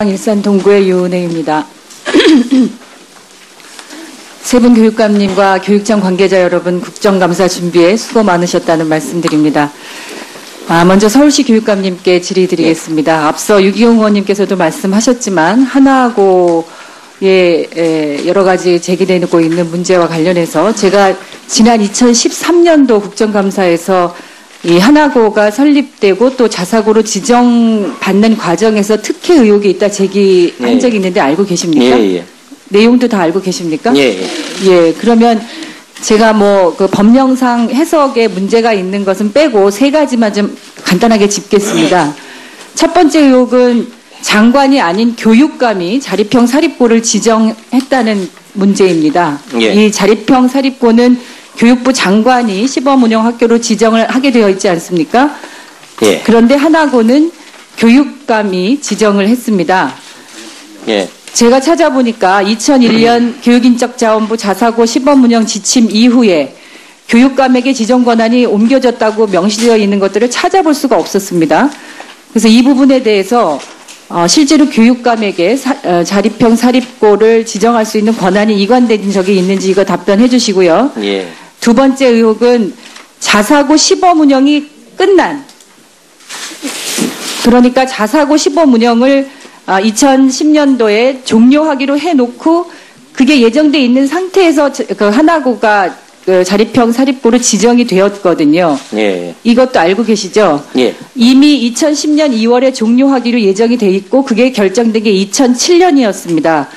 일산 동구의 유은혜입니다. 세 분 교육감님과 교육청 관계자 여러분 국정감사 준비에 수고 많으셨다는 말씀드립니다. 먼저 서울시 교육감님께 질의드리겠습니다. 앞서 유기용 의원님께서도 말씀하셨지만 하나고에 여러 가지 제기되고 있는 문제와 관련해서 제가 지난 2013년도 국정감사에서 이 하나고가 설립되고 또 자사고로 지정받는 과정에서 특혜 의혹이 있다 제기한 적이 있는데 알고 계십니까? 내용도 다 알고 계십니까? 예. 그러면 제가 그 법령상 해석에 문제가 있는 것은 빼고 세 가지만 좀 간단하게 짚겠습니다. 첫 번째 의혹은 장관이 아닌 교육감이 자립형 사립고를 지정했다는 문제입니다. 이 자립형 사립고는 교육부 장관이 시범운영학교로 지정을 하게 되어 있지 않습니까? 그런데 하나고는 교육감이 지정을 했습니다. 제가 찾아보니까 2001년 교육인적자원부 자사고 시범운영 지침 이후에 교육감에게 지정 권한이 옮겨졌다고 명시되어 있는 것들을 찾아볼 수가 없었습니다. 그래서 이 부분에 대해서 실제로 교육감에게 자립형 사립고를 지정할 수 있는 권한이 이관된 적이 있는지 이거 답변해 주시고요. 두 번째 의혹은 자사고 시범운영이 끝난, 그러니까 자사고 시범운영을 2010년도에 종료하기로 해놓고 그게 예정돼 있는 상태에서 그 하나고가 그 자립형 사립고로 지정이 되었거든요. 이것도 알고 계시죠? 이미 2010년 2월에 종료하기로 예정이 돼 있고 그게 결정된 게 2007년이었습니다.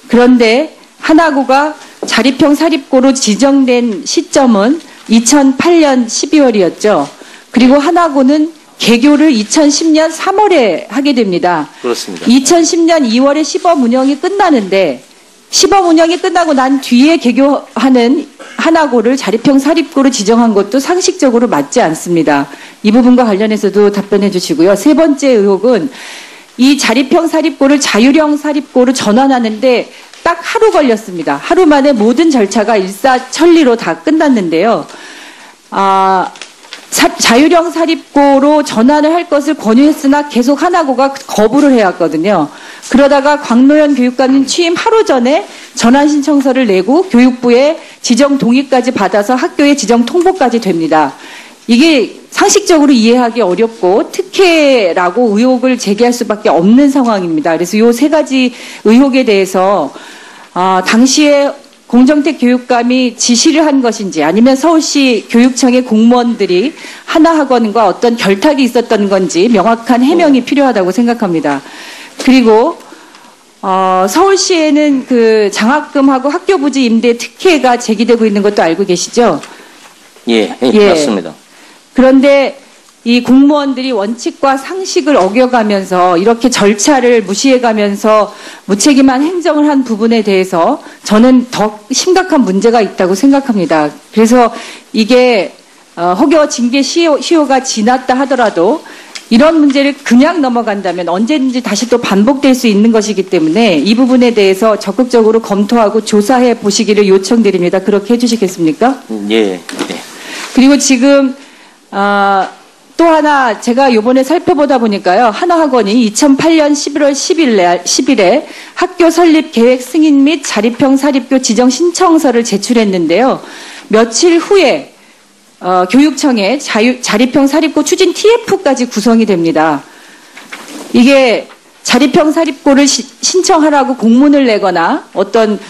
그런데 하나고가 자립형 사립고로 지정된 시점은 2008년 12월이었죠. 그리고 하나고는 개교를 2010년 3월에 하게 됩니다. 그렇습니다. 2010년 2월에 시범운영이 끝나는데 시범운영이 끝나고 난 뒤에 개교하는 하나고를 자립형 사립고로 지정한 것도 상식적으로 맞지 않습니다. 이 부분과 관련해서도 답변해 주시고요. 세 번째 의혹은 이 자립형 사립고를 자율형 사립고로 전환하는데 딱 하루 걸렸습니다. 하루 만에 모든 절차가 일사천리로 다 끝났는데요. 자율형 사립고로 전환을 할 것을 권유했으나 계속 하나고가 거부를 해왔거든요. 그러다가 광노현 교육감님 취임 하루 전에 전환 신청서를 내고 교육부에 지정 동의까지 받아서 학교에 지정 통보까지 됩니다. 이게 상식적으로 이해하기 어렵고 특혜라고 의혹을 제기할 수밖에 없는 상황입니다. 그래서 이 세 가지 의혹에 대해서 당시에 공정택 교육감이 지시를 한 것인지 아니면 서울시 교육청의 공무원들이 하나학원과 어떤 결탁이 있었던 건지 명확한 해명이 필요하다고 생각합니다. 그리고 서울시에는 그 장학금하고 학교부지 임대 특혜가 제기되고 있는 것도 알고 계시죠? 맞습니다. 그런데 이 공무원들이 원칙과 상식을 어겨가면서 이렇게 절차를 무시해가면서 무책임한 행정을 한 부분에 대해서 저는 더 심각한 문제가 있다고 생각합니다. 그래서 이게 혹여 징계 시효가 지났다 하더라도 이런 문제를 그냥 넘어간다면 언제든지 다시 또 반복될 수 있는 것이기 때문에 이 부분에 대해서 적극적으로 검토하고 조사해 보시기를 요청드립니다. 그렇게 해주시겠습니까? 그리고 지금 또 하나 제가 요번에 살펴보다 보니까요. 하나학원이 2008년 11월 10일에 학교 설립 계획 승인 및 자립형 사립교 지정 신청서를 제출했는데요. 며칠 후에 교육청에 자립형 사립고 추진 TF까지 구성이 됩니다. 이게 자립형 사립고를 신청하라고 공문을 내거나 어떤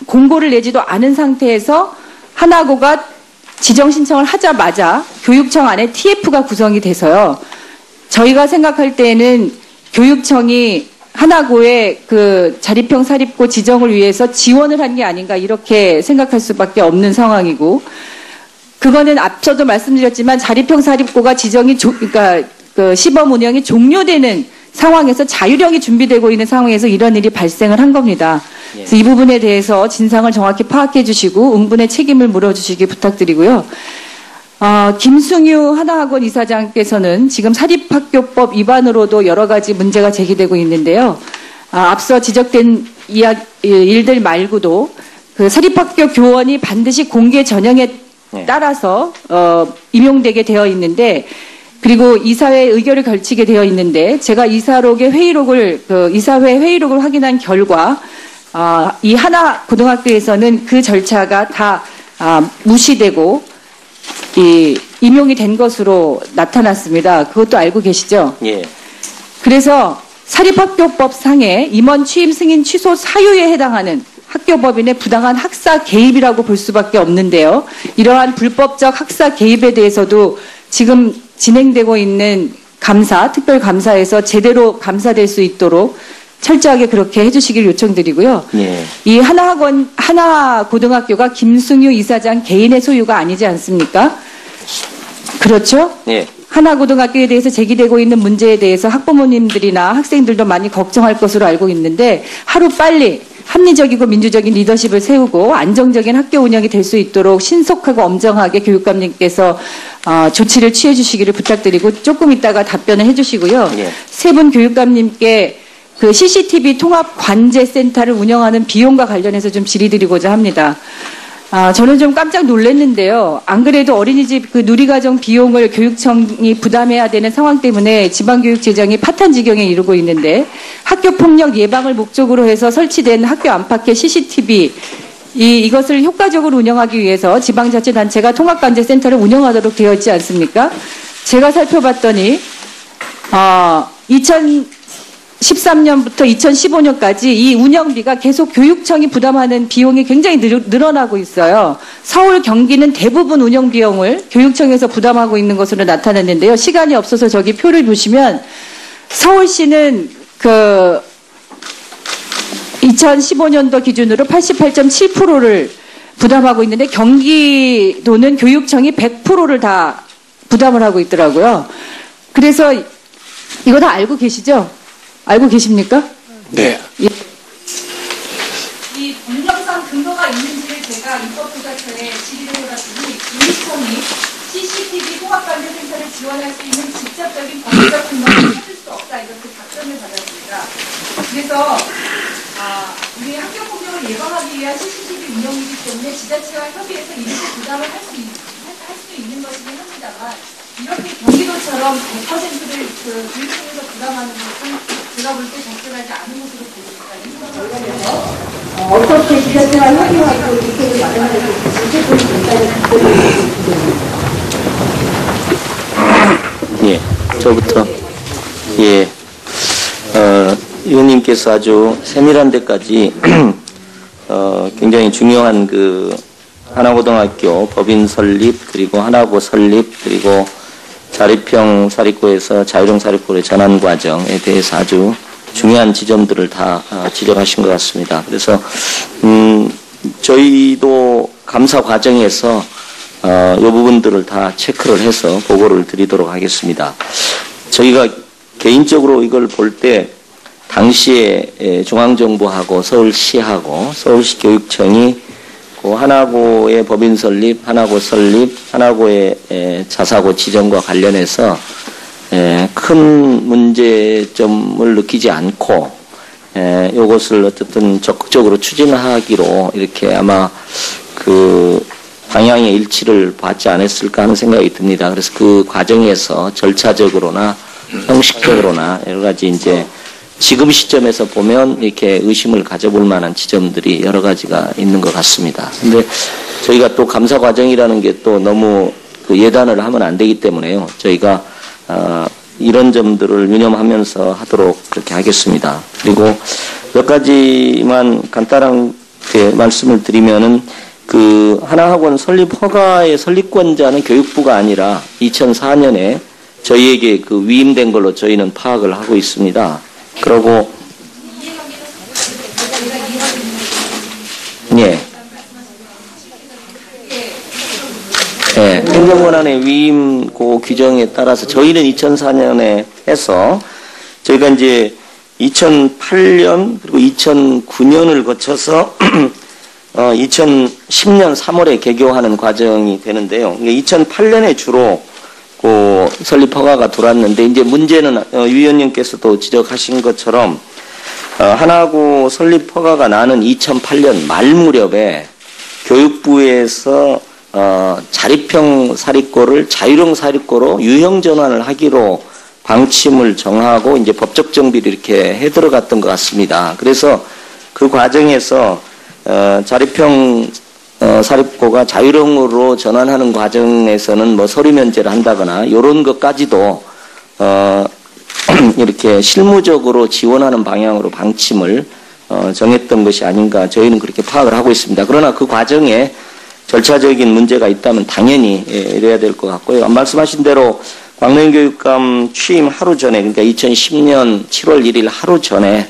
공고를 내지도 않은 상태에서 하나고가 지정 신청을 하자마자 교육청 안에 TF가 구성이 돼서요. 저희가 생각할 때에는 교육청이 하나고의 그 자립형 사립고 지정을 위해서 지원을 한 게 아닌가 이렇게 생각할 수밖에 없는 상황이고, 그거는 앞서도 말씀드렸지만 자립형 사립고가 지정이 그러니까 그 시범 운영이 종료되는 상황에서 자율형이 준비되고 있는 상황에서 이런 일이 발생을 한 겁니다. 그래서 이 부분에 대해서 진상을 정확히 파악해 주시고 응분의 책임을 물어주시기 부탁드리고요. 김승유 하나학원 이사장께서는 지금 사립학교법 위반으로도 여러 가지 문제가 제기되고 있는데요. 앞서 지적된 일들 말고도 그 사립학교 교원이 반드시 공개 전형에 따라서 임용되게 되어 있는데 그리고 이사회 의결을 걸치게 되어 있는데 제가 이사회 회의록을 확인한 결과 이 하나 고등학교에서는 그 절차가 다 무시되고 임용이 된 것으로 나타났습니다. 그것도 알고 계시죠? 예. 그래서 사립학교법 상의 임원 취임 승인 취소 사유에 해당하는 학교법인의 부당한 학사 개입이라고 볼 수밖에 없는데요. 이러한 불법적 학사 개입에 대해서도 지금 진행되고 있는 특별감사에서 제대로 감사될 수 있도록 철저하게 그렇게 해주시길 요청드리고요. 예. 이 하나 고등학교가 김승유 이사장 개인의 소유가 아니지 않습니까? 그렇죠? 예. 하나고등학교에 대해서 제기되고 있는 문제에 대해서 학부모님들이나 학생들도 많이 걱정할 것으로 알고 있는데 하루빨리 합리적이고 민주적인 리더십을 세우고 안정적인 학교 운영이 될 수 있도록 신속하고 엄정하게 교육감님께서 조치를 취해 주시기를 부탁드리고 조금 있다가 답변을 해 주시고요. 예. 세 분 교육감님께 그 CCTV 통합 관제 센터를 운영하는 비용과 관련해서 좀 질의드리고자 합니다. 저는 좀 깜짝 놀랐는데요. 안 그래도 어린이집 그 누리과정 비용을 교육청이 부담해야 되는 상황 때문에 지방교육재정이 파탄지경에 이르고 있는데 학교폭력 예방을 목적으로 해서 설치된 학교 안팎의 CCTV 이것을 효과적으로 운영하기 위해서 지방자치단체가 통합관제센터를 운영하도록 되어 있지 않습니까? 제가 살펴봤더니 2013년부터 2015년까지 이 운영비가 계속 교육청이 부담하는 비용이 굉장히 늘어나고 있어요. 서울, 경기는 대부분 운영비용을 교육청에서 부담하고 있는 것으로 나타났는데요. 시간이 없어서 저기 표를 보시면 서울시는 2015년도 기준으로 88.7%를 부담하고 있는데 경기도는 교육청이 100%를 다 부담을 하고 있더라고요. 그래서 이거 다 알고 계시죠? 알고 계십니까? 네. 이 법령상 근거가 있는지를 제가 입법부가처에 질의를 해봤더니 교육청이 CCTV 통합관제센터를 지원할 수 있는 직접적인 법적 근거를 찾을 수 없다 이렇게 답변을 받았습니다. 그래서 우리 학교 폭력을 예방하기 위한 CCTV 운영이기 때문에 지자체와 협의해서 이렇게 부담을 할 수 있는 것이긴 합니다만 이렇게 경기도처럼 100%를 교육청에서 부담하는 것은 제가 볼 때 적절하지 않은 것으로 보입니다. 이 부분을 관련해서 어떻게 지자체와 협의하고 대책을 마련할 수 있을지 좀 예. 저부터. 예. 의원님께서 아주 세밀한 데까지 굉장히 중요한 하나고등학교 법인 설립 그리고 하나고 설립 그리고 자립형 사립고에서 자율형 사립고의 전환 과정에 대해서 아주 중요한 지점들을 다 지적하신 것 같습니다. 그래서 저희도 감사 과정에서 이 부분들을 다 체크를 해서 보고를 드리도록 하겠습니다. 저희가 개인적으로 이걸 볼 때 당시에 중앙정부하고 서울시하고 서울시 교육청이 하나고의 법인 설립, 하나고 설립, 하나고의 자사고 지정과 관련해서 큰 문제점을 느끼지 않고 이것을 어쨌든 적극적으로 추진하기로 이렇게 아마 방향의 일치를 받지 않았을까 하는 생각이 듭니다. 그래서 그 과정에서 절차적으로나 형식적으로나 여러 가지 이제 지금 시점에서 보면 이렇게 의심을 가져볼 만한 지점들이 여러 가지가 있는 것 같습니다. 근데 저희가 또 감사 과정이라는 게 또 너무 예단을 하면 안 되기 때문에요. 저희가 이런 점들을 유념하면서 하도록 그렇게 하겠습니다. 그리고 몇 가지만 간단하게 말씀을 드리면은 하나학원 설립 허가의 설립권자는 교육부가 아니라 2004년에 저희에게 위임된 걸로 저희는 파악을 하고 있습니다. 그러고 예. 예, 행정권한의 위임 규정에 따라서 저희는 2004년에 해서 저희가 이제 2008년 그리고 2009년을 거쳐서 2010년 3월에 개교하는 과정이 되는데요. 2008년에 주로 설립 허가가 들어왔는데 이제 문제는 유 의원님께서도 지적하신 것처럼 하나고 설립 허가가 나는 2008년 말 무렵에 교육부에서 자립형 사립고를 자율형 사립고로 유형 전환을 하기로 방침을 정하고 이제 법적 정비를 이렇게 해 들어갔던 것 같습니다. 그래서 그 과정에서 자립형 사립고가 자율형으로 전환하는 과정에서는 뭐 서류 면제를 한다거나 이런 것까지도 이렇게 실무적으로 지원하는 방향으로 방침을 정했던 것이 아닌가 저희는 그렇게 파악을 하고 있습니다. 그러나 그 과정에 절차적인 문제가 있다면 당연히 이래야 될 것 같고요. 말씀하신 대로 광명 교육감 취임 하루 전에, 그러니까 2010년 7월 1일 하루 전에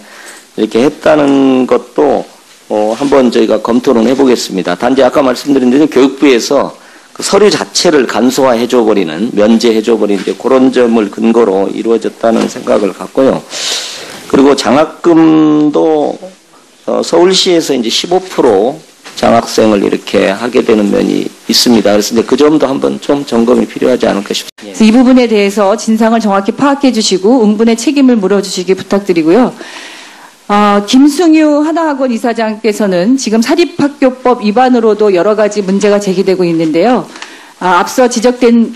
이렇게 했다는 것도 한번 저희가 검토를 해보겠습니다. 단지 아까 말씀드린 대로 교육부에서 그 서류 자체를 간소화해줘버리는, 면제해줘버리는 이제 그런 점을 근거로 이루어졌다는 생각을 갖고요. 그리고 장학금도 서울시에서 이제 15% 장학생을 이렇게 하게 되는 면이 있습니다. 그래서 이제 그 점도 한번 좀 점검이 필요하지 않을까 싶습니다. 그래서 이 부분에 대해서 진상을 정확히 파악해 주시고 응분의 책임을 물어주시기 부탁드리고요. 김승유 하나학원 이사장께서는 지금 사립학교법 위반으로도 여러 가지 문제가 제기되고 있는데요. 앞서 지적된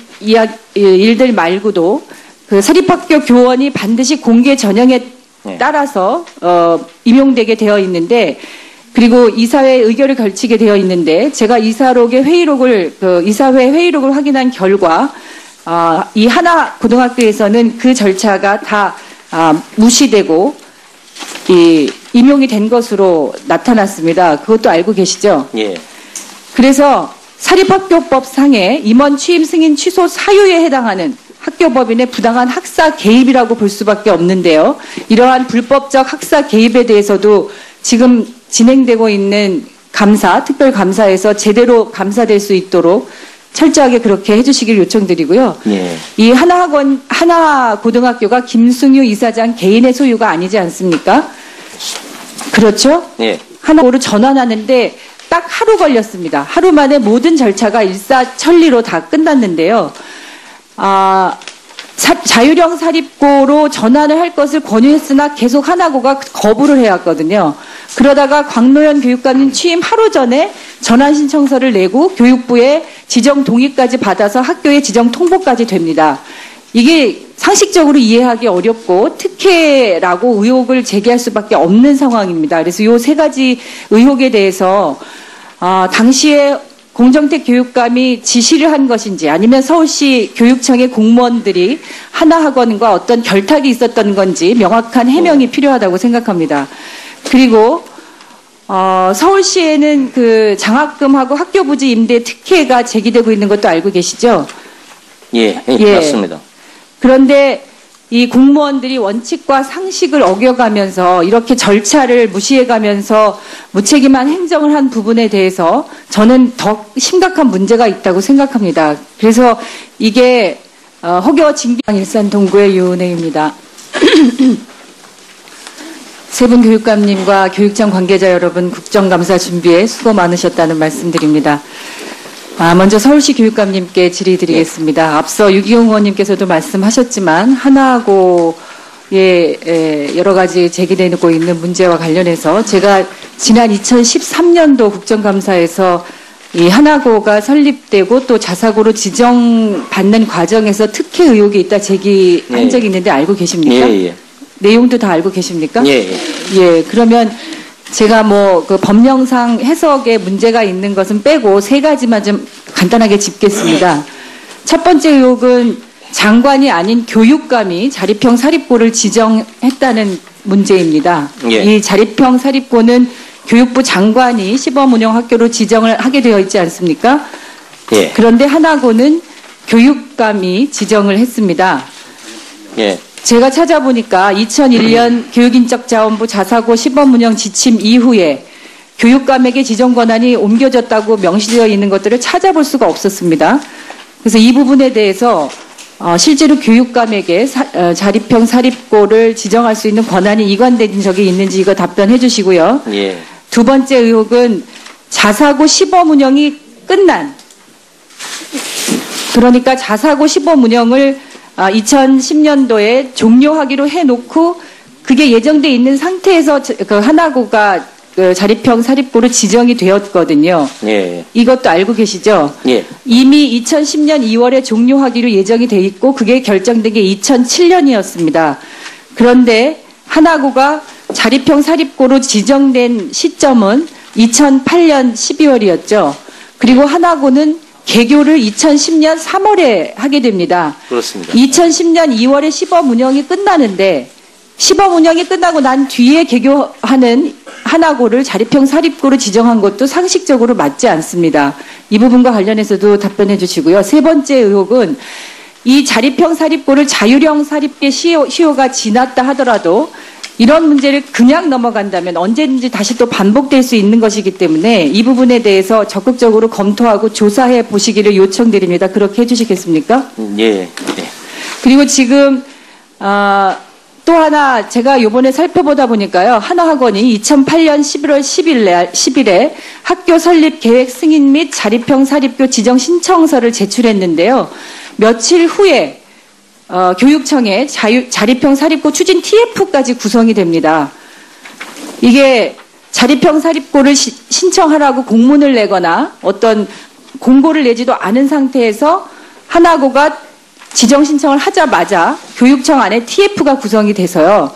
일들 말고도 그 사립학교 교원이 반드시 공개 전형에 따라서 임용되게 되어 있는데, 그리고 이사회 의결을 걸치게 되어 있는데, 제가 이사회 회의록을 확인한 결과 이 하나 고등학교에서는 그 절차가 다 무시되고 임용이 된 것으로 나타났습니다. 그것도 알고 계시죠? 예. 그래서 사립학교법상의 임원 취임 승인 취소 사유에 해당하는 학교법인의 부당한 학사 개입이라고 볼 수밖에 없는데요. 이러한 불법적 학사 개입에 대해서도 지금 진행되고 있는 특별감사에서 제대로 감사될 수 있도록 철저하게 그렇게 해주시길 요청드리고요. 예. 이 하나 고등학교가 김승유 이사장 개인의 소유가 아니지 않습니까? 그렇죠? 예. 하나고로 전환하는데 딱 하루 걸렸습니다. 하루 만에 모든 절차가 일사천리로 다 끝났는데요. 자율형 사립고로 전환을 할 것을 권유했으나 계속 하나고가 거부를 해왔거든요. 그러다가 광노현 교육감님 취임 하루 전에 전환 신청서를 내고 교육부에 지정 동의까지 받아서 학교에 지정 통보까지 됩니다. 이게 상식적으로 이해하기 어렵고 특혜라고 의혹을 제기할 수밖에 없는 상황입니다. 그래서 이 세 가지 의혹에 대해서 당시에 공정택 교육감이 지시를 한 것인지 아니면 서울시 교육청의 공무원들이 하나학원과 어떤 결탁이 있었던 건지 명확한 해명이 필요하다고 생각합니다. 그리고 서울시에는 그 장학금하고 학교부지 임대 특혜가 제기되고 있는 것도 알고 계시죠? 예, 맞습니다. 그런데 이 공무원들이 원칙과 상식을 어겨가면서 이렇게 절차를 무시해가면서 무책임한 행정을 한 부분에 대해서 저는 더 심각한 문제가 있다고 생각합니다. 그래서 이게 허겨 징계형 일산 동구의 유은혜입니다. 세 분 교육감님과 교육청 관계자 여러분 국정감사 준비에 수고 많으셨다는 말씀드립니다. 먼저 서울시 교육감님께 질의드리겠습니다. 앞서 유기용 의원님께서도 말씀하셨지만 하나고에 여러 가지 제기되고 있는 문제와 관련해서 제가 지난 2013년도 국정감사에서 이 하나고가 설립되고 또 자사고로 지정받는 과정에서 특혜 의혹이 있다 제기한 적이 있는데 알고 계십니까? 예. 내용도 다 알고 계십니까? 예. 예. 그러면 제가 그 법령상 해석에 문제가 있는 것은 빼고 세 가지만 좀 간단하게 짚겠습니다. 첫 번째 의혹은 장관이 아닌 교육감이 자립형 사립고를 지정했다는 문제입니다. 예. 이 자립형 사립고는 교육부 장관이 시범운영학교로 지정을 하게 되어 있지 않습니까? 예. 그런데 하나고는 교육감이 지정을 했습니다. 예. 제가 찾아보니까 2001년 교육인적자원부 자사고 시범운영 지침 이후에 교육감에게 지정 권한이 옮겨졌다고 명시되어 있는 것들을 찾아볼 수가 없었습니다. 그래서 이 부분에 대해서 실제로 교육감에게 자립형 사립고를 지정할 수 있는 권한이 이관된 적이 있는지 이거 답변해 주시고요. 예. 두 번째 의혹은 자사고 시범운영이 끝난, 그러니까 자사고 시범운영을 2010년도에 종료하기로 해놓고 그게 예정돼 있는 상태에서 그 하나고가 그 자립형 사립고로 지정이 되었거든요. 예. 이것도 알고 계시죠? 예. 이미 2010년 2월에 종료하기로 예정이 돼 있고 그게 결정된 게 2007년이었습니다. 그런데 하나고가 자립형 사립고로 지정된 시점은 2008년 12월이었죠. 그리고 하나고는 개교를 2010년 3월에 하게 됩니다. 그렇습니다. 2010년 2월에 시범 운영이 끝나는데 시범 운영이 끝나고 난 뒤에 개교하는 하나고를 자립형 사립고로 지정한 것도 상식적으로 맞지 않습니다. 이 부분과 관련해서도 답변해 주시고요. 세 번째 의혹은 이 자립형 사립고를 자율형 사립계 시효가 지났다 하더라도 이런 문제를 그냥 넘어간다면 언제든지 다시 또 반복될 수 있는 것이기 때문에 이 부분에 대해서 적극적으로 검토하고 조사해 보시기를 요청드립니다. 그렇게 해주시겠습니까? 예. 예. 그리고 지금 또 하나 제가 요번에 살펴보다 보니까요. 하나학원이 2008년 11월 10일에 학교 설립 계획 승인 및 자립형 사립교 지정 신청서를 제출했는데요. 며칠 후에 교육청에 자립형 사립고 추진 TF까지 구성이 됩니다. 이게 자립형 사립고를 신청하라고 공문을 내거나 어떤 공고를 내지도 않은 상태에서 하나고가 지정 신청을 하자마자 교육청 안에 TF가 구성이 돼서요.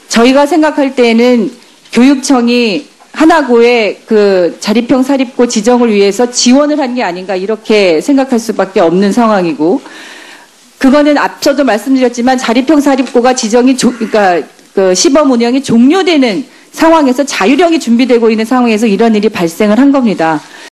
저희가 생각할 때에는 교육청이 하나고의 그 자립형 사립고 지정을 위해서 지원을 한 게 아닌가 이렇게 생각할 수밖에 없는 상황이고 그거는 앞서도 말씀드렸지만 자립형 사립고가 지정이 그러니까 그 시범 운영이 종료되는 상황에서 자율형이 준비되고 있는 상황에서 이런 일이 발생을 한 겁니다.